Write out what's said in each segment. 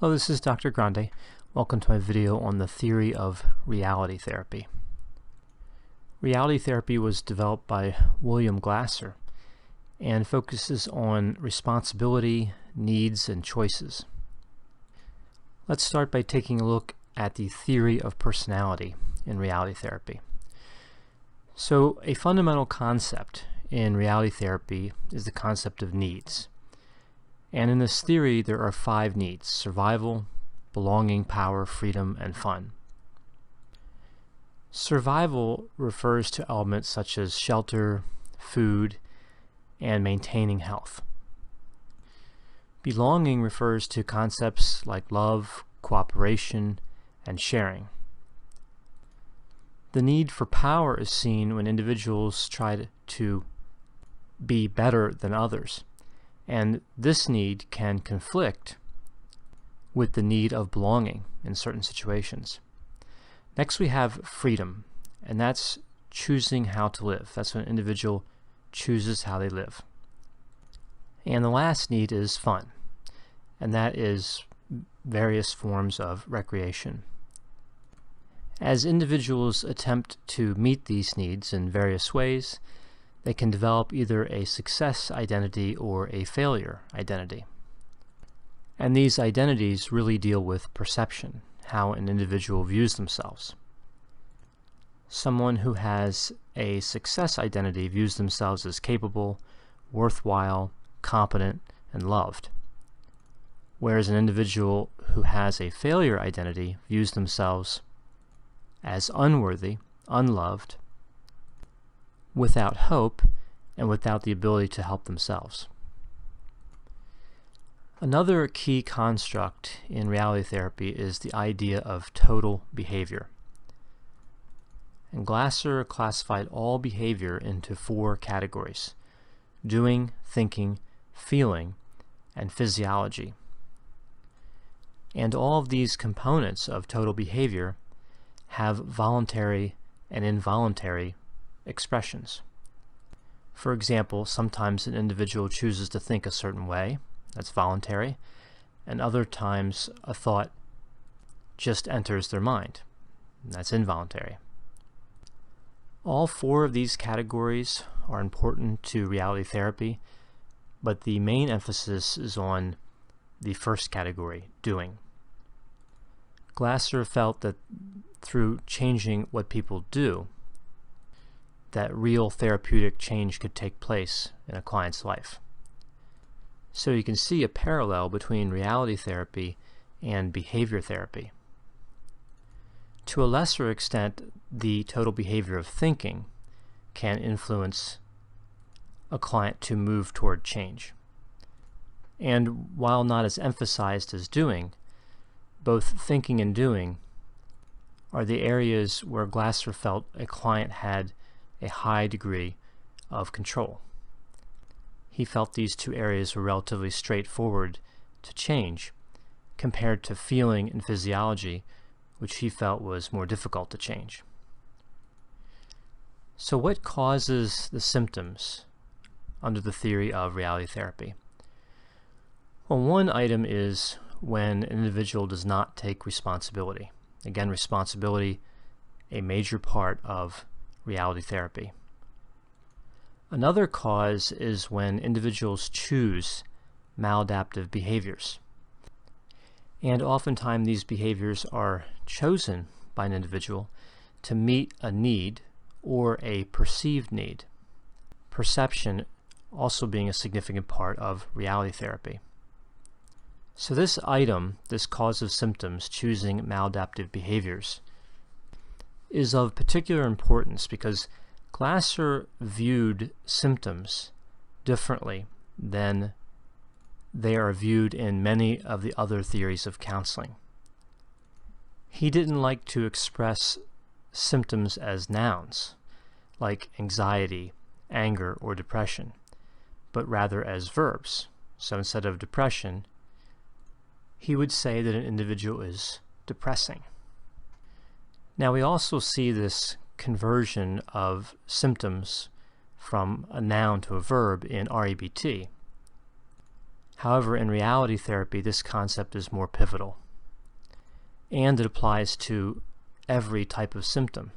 Hello, this is Dr. Grande. Welcome to my video on the theory of reality therapy. Reality therapy was developed by William Glasser and focuses on responsibility, needs, and choices. Let's start by taking a look at the theory of personality in reality therapy. So, a fundamental concept in reality therapy is the concept of needs. And in this theory, there are 5 needs: survival, belonging, power, freedom, and fun. Survival refers to elements such as shelter, food, and maintaining health. Belonging refers to concepts like love, cooperation, and sharing. The need for power is seen when individuals try to be better than others. And this need can conflict with the need of belonging in certain situations. Next we have freedom, and that's choosing how to live. That's when an individual chooses how they live. And the last need is fun, and that is various forms of recreation. As individuals attempt to meet these needs in various ways, they can develop either a success identity or a failure identity. And these identities really deal with perception, how an individual views themselves. Someone who has a success identity views themselves as capable, worthwhile, competent, and loved. Whereas an individual who has a failure identity views themselves as unworthy, unloved, without hope, and without the ability to help themselves. Another key construct in reality therapy is the idea of total behavior. And Glasser classified all behavior into 4 categories: doing, thinking, feeling, and physiology. And all of these components of total behavior have voluntary and involuntary expressions. For example, sometimes an individual chooses to think a certain way, that's voluntary, and other times a thought just enters their mind, and that's involuntary. All 4 of these categories are important to reality therapy, but the main emphasis is on the first category, doing. Glasser felt that through changing what people do, that real therapeutic change could take place in a client's life. So you can see a parallel between reality therapy and behavior therapy. To a lesser extent, the total behavior of thinking can influence a client to move toward change. And while not as emphasized as doing, both thinking and doing are the areas where Glasser felt a client had a high degree of control. He felt these 2 areas were relatively straightforward to change compared to feeling and physiology, which he felt was more difficult to change. So what causes the symptoms under the theory of reality therapy? Well, one item is when an individual does not take responsibility. Again, responsibility, a major part of reality therapy. Another cause is when individuals choose maladaptive behaviors. And oftentimes these behaviors are chosen by an individual to meet a need or a perceived need. Perception also being a significant part of reality therapy. So this item, this cause of symptoms, choosing maladaptive behaviors, is of particular importance because Glasser viewed symptoms differently than they are viewed in many of the other theories of counseling. He didn't like to express symptoms as nouns, like anxiety, anger, or depression, but rather as verbs. So instead of depression, he would say that an individual is depressing. Now we also see this conversion of symptoms from a noun to a verb in REBT. However, in reality therapy, this concept is more pivotal, and it applies to every type of symptom,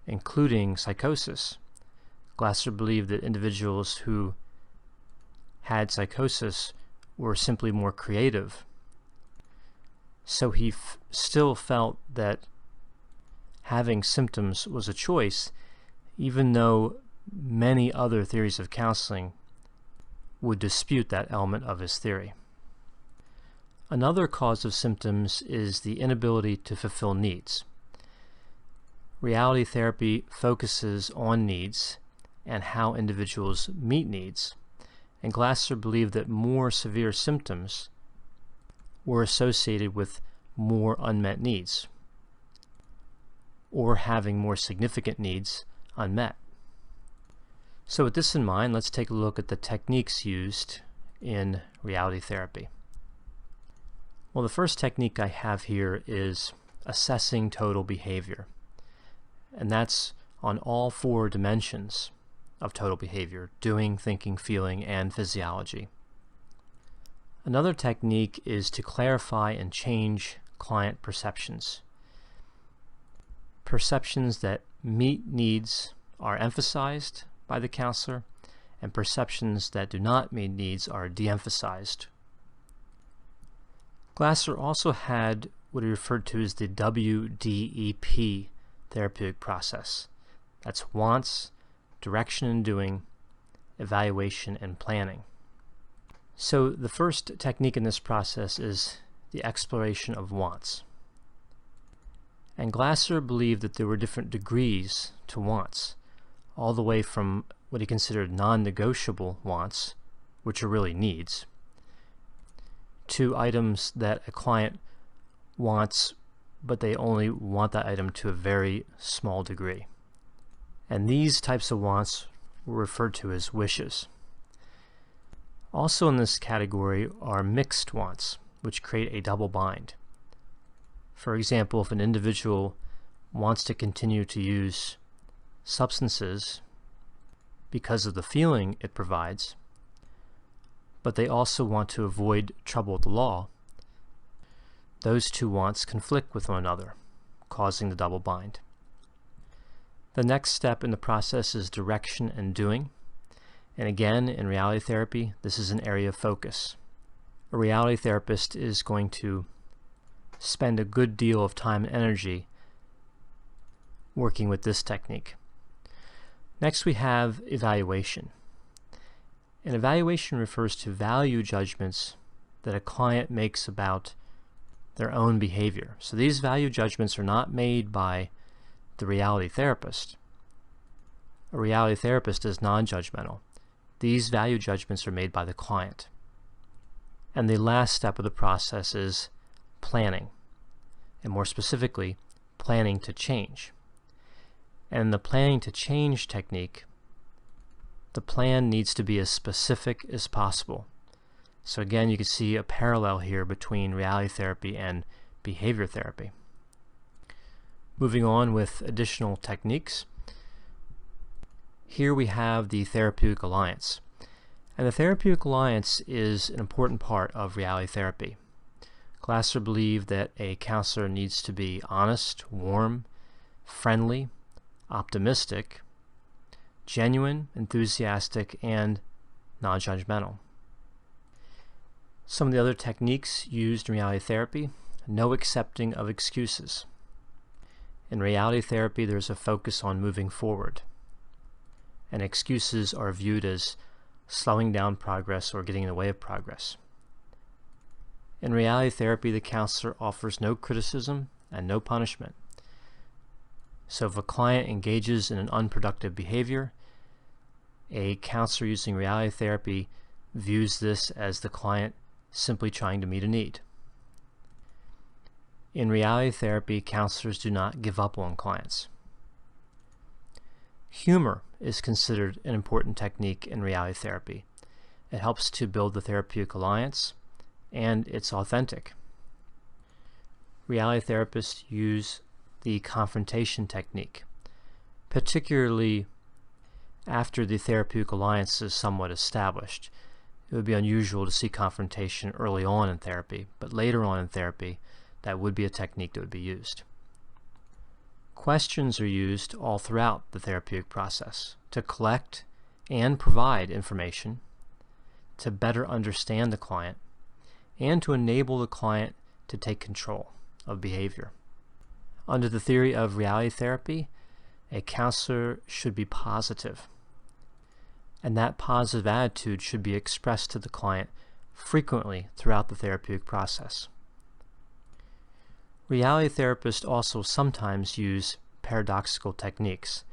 including psychosis. Glasser believed that individuals who had psychosis were simply more creative. So he still felt that having symptoms was a choice, even though many other theories of counseling would dispute that element of his theory. Another cause of symptoms is the inability to fulfill needs. Reality therapy focuses on needs and how individuals meet needs, and Glasser believed that more severe symptoms were associated with more unmet needs, or having more significant needs unmet. So with this in mind, let's take a look at the techniques used in reality therapy. Well, the first technique I have here is assessing total behavior, and that's on all four dimensions of total behavior: doing, thinking, feeling, and physiology. Another technique is to clarify and change client perceptions. Perceptions that meet needs are emphasized by the counselor, and perceptions that do not meet needs are de-emphasized. Glasser also had what he referred to as the WDEP therapeutic process. That's wants, direction and doing, evaluation, and planning. So the first technique in this process is the exploration of wants. And Glasser believed that there were different degrees to wants, all the way from what he considered non-negotiable wants, which are really needs, to items that a client wants, but they only want that item to a very small degree. And these types of wants were referred to as wishes. Also in this category are mixed wants, which create a double bind. For example, if an individual wants to continue to use substances because of the feeling it provides, but they also want to avoid trouble with the law, those two wants conflict with one another, causing the double bind. The next step in the process is direction and doing. And again, in reality therapy, this is an area of focus. A reality therapist is going to spend a good deal of time and energy working with this technique. Next, we have evaluation. And evaluation refers to value judgments that a client makes about their own behavior. So these value judgments are not made by the reality therapist. A reality therapist is non-judgmental. These value judgments are made by the client. And the last step of the process is planning, and more specifically, planning to change. And in the planning to change technique, the plan needs to be as specific as possible. So again, you can see a parallel here between reality therapy and behavior therapy. Moving on with additional techniques. Here we have the Therapeutic Alliance. And the Therapeutic Alliance is an important part of reality therapy. Glasser believed that a counselor needs to be honest, warm, friendly, optimistic, genuine, enthusiastic, and non-judgmental. Some of the other techniques used in reality therapy: no accepting of excuses. In reality therapy, there's a focus on moving forward, and excuses are viewed as slowing down progress or getting in the way of progress. In reality therapy, the counselor offers no criticism and no punishment. So if a client engages in an unproductive behavior, a counselor using reality therapy views this as the client simply trying to meet a need. In reality therapy, counselors do not give up on clients. Humor is considered an important technique in reality therapy. It helps to build the therapeutic alliance, and it's authentic. Reality therapists use the confrontation technique, particularly after the therapeutic alliance is somewhat established. it would be unusual to see confrontation early on in therapy, but later on in therapy, that would be a technique that would be used. Questions are used all throughout the therapeutic process to collect and provide information, to better understand the client, and to enable the client to take control of behavior. Under the theory of reality therapy, a counselor should be positive, and that positive attitude should be expressed to the client frequently throughout the therapeutic process. Reality therapists also sometimes use paradoxical techniques,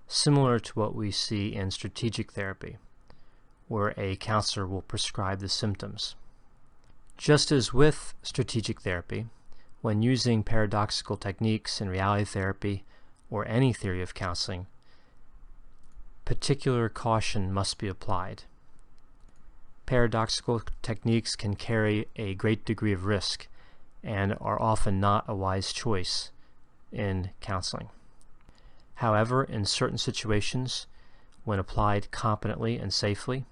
similar to what we see in strategic therapy, where a counselor will prescribe the symptoms. Just as with strategic therapy, when using paradoxical techniques in reality therapy or any theory of counseling, particular caution must be applied. Paradoxical techniques can carry a great degree of risk and are often not a wise choice in counseling. However, in certain situations, when applied competently and safely,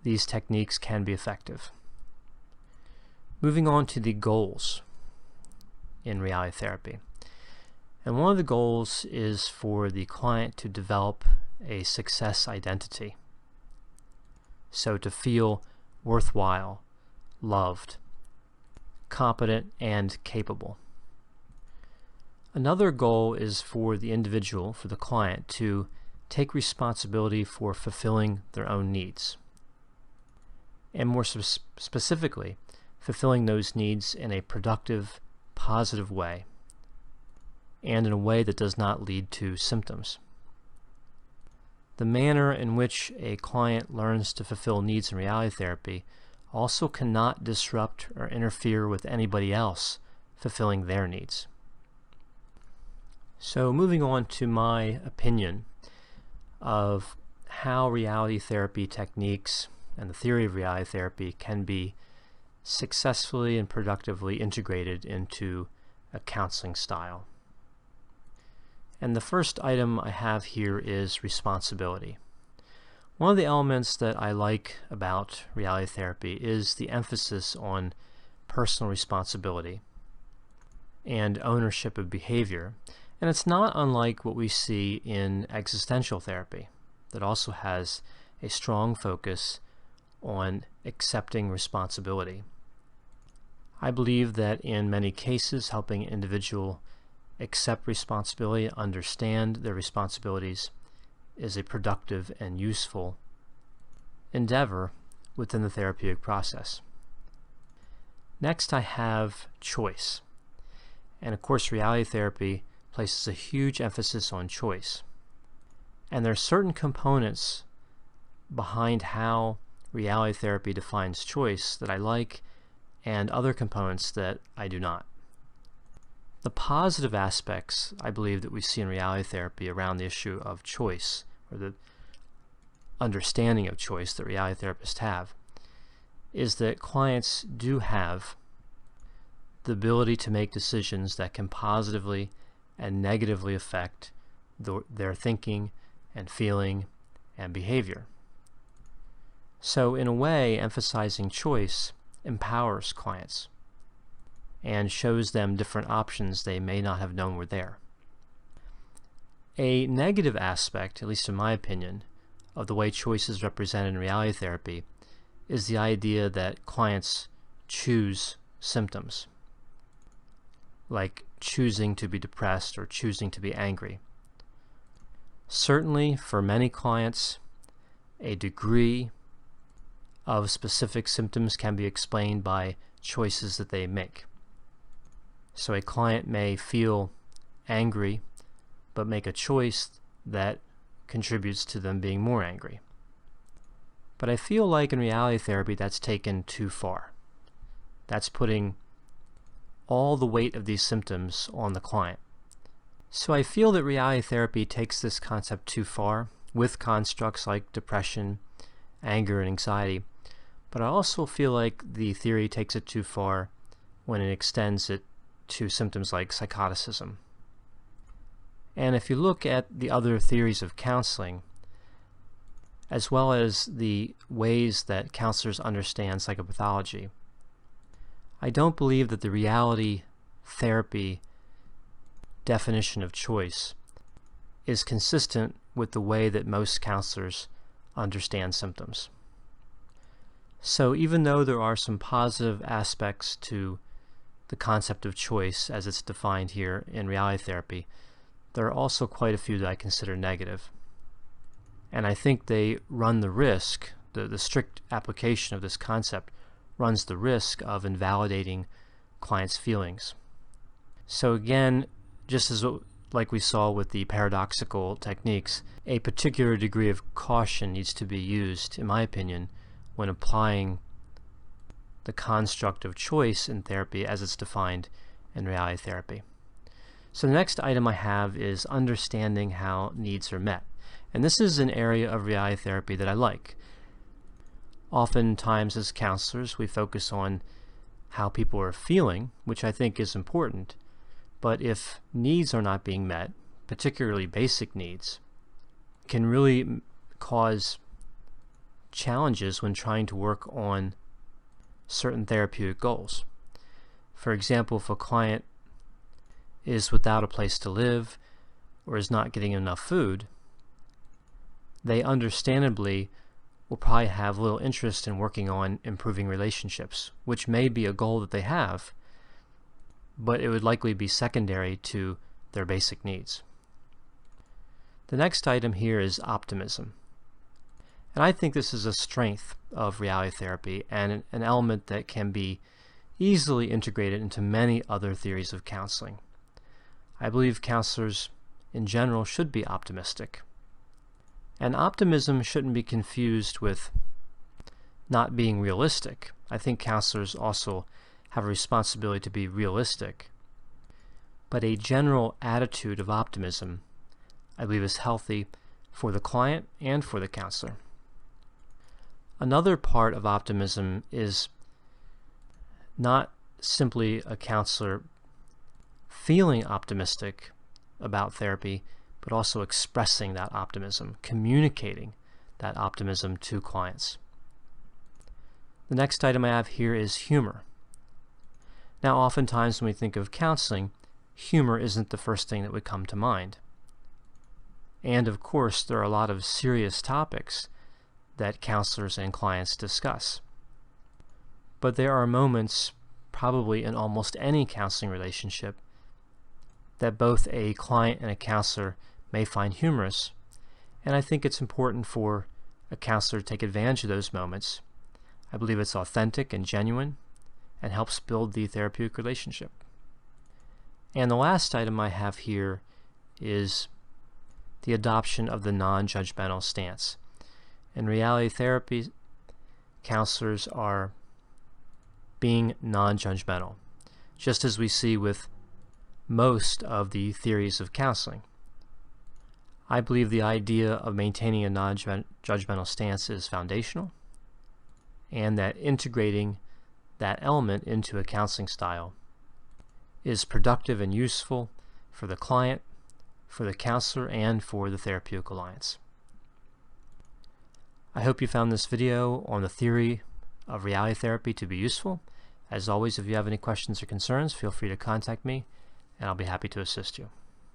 these techniques can be effective. Moving on to the goals in reality therapy. And one of the goals is for the client to develop a success identity. So to feel worthwhile, loved, competent, and capable. Another goal is for the individual, for the client, to take responsibility for fulfilling their own needs. And more specifically, fulfilling those needs in a productive, positive way, and in a way that does not lead to symptoms. The manner in which a client learns to fulfill needs in reality therapy also cannot disrupt or interfere with anybody else fulfilling their needs. So moving on to my opinion of how reality therapy techniques and the theory of reality therapy can be successfully and productively integrated into a counseling style. And the first item I have here is responsibility. One of the elements that I like about reality therapy is the emphasis on personal responsibility and ownership of behavior. And it's not unlike what we see in existential therapy that also has a strong focus on accepting responsibility. I believe that in many cases, helping an individual accept responsibility, understand their responsibilities, is a productive and useful endeavor within the therapeutic process. Next, I have choice. And of course, reality therapy places a huge emphasis on choice. And there are certain components behind how reality therapy defines choice that I like, and other components that I do not. The positive aspects, I believe, that we see in reality therapy around the issue of choice, or the understanding of choice that reality therapists have, is that clients do have the ability to make decisions that can positively and negatively affect their thinking and feeling and behavior. So in a way, emphasizing choice empowers clients and shows them different options they may not have known were there. A negative aspect, at least in my opinion, of the way choice is represented in reality therapy is the idea that clients choose symptoms, like choosing to be depressed or choosing to be angry. Certainly, for many clients, a degree of specific symptoms can be explained by choices that they make. So a client may feel angry, but make a choice that contributes to them being more angry. But I feel like in reality therapy that's taken too far. That's putting all the weight of these symptoms on the client. So I feel that reality therapy takes this concept too far with constructs like depression, anger, and anxiety. But I also feel like the theory takes it too far when it extends it to symptoms like psychoticism. And if you look at the other theories of counseling, as well as the ways that counselors understand psychopathology. I don't believe that the reality therapy definition of choice is consistent with the way that most counselors understand symptoms. So even though there are some positive aspects to the concept of choice as it's defined here in reality therapy, there are also quite a few that I consider negative. And I think they run the risk, the strict application of this concept runs the risk of invalidating clients' feelings. So again, just as like we saw with the paradoxical techniques, a particular degree of caution needs to be used, in my opinion, when applying the construct of choice in therapy as it's defined in reality therapy. So the next item I have is understanding how needs are met. And this is an area of reality therapy that I like. Oftentimes as counselors we focus on how people are feeling, which I think is important, but if needs are not being met, particularly basic needs, it can really cause challenges when trying to work on certain therapeutic goals. For example, if a client is without a place to live or is not getting enough food, they understandably will probably have little interest in working on improving relationships, which may be a goal that they have, but it would likely be secondary to their basic needs. The next item here is optimism. And I think this is a strength of reality therapy and an element that can be easily integrated into many other theories of counseling. I believe counselors in general should be optimistic. And optimism shouldn't be confused with not being realistic. I think counselors also have a responsibility to be realistic. But a general attitude of optimism, I believe, is healthy for the client and for the counselor. Another part of optimism is not simply a counselor feeling optimistic about therapy, but also expressing that optimism, communicating that optimism to clients. The next item I have here is humor. Now, oftentimes when we think of counseling, humor isn't the first thing that would come to mind. And of course, there are a lot of serious topics that counselors and clients discuss. But there are moments, probably in almost any counseling relationship, that both a client and a counselor may find humorous, and I think it's important for a counselor to take advantage of those moments. I believe it's authentic and genuine and helps build the therapeutic relationship. And the last item I have here is the adoption of the non-judgmental stance. In reality therapy, counselors are being non-judgmental, just as we see with most of the theories of counseling. I believe the idea of maintaining a non-judgmental stance is foundational, and that integrating that element into a counseling style is productive and useful for the client, for the counselor, and for the therapeutic alliance. I hope you found this video on the theory of reality therapy to be useful. As always, if you have any questions or concerns, feel free to contact me, and I'll be happy to assist you.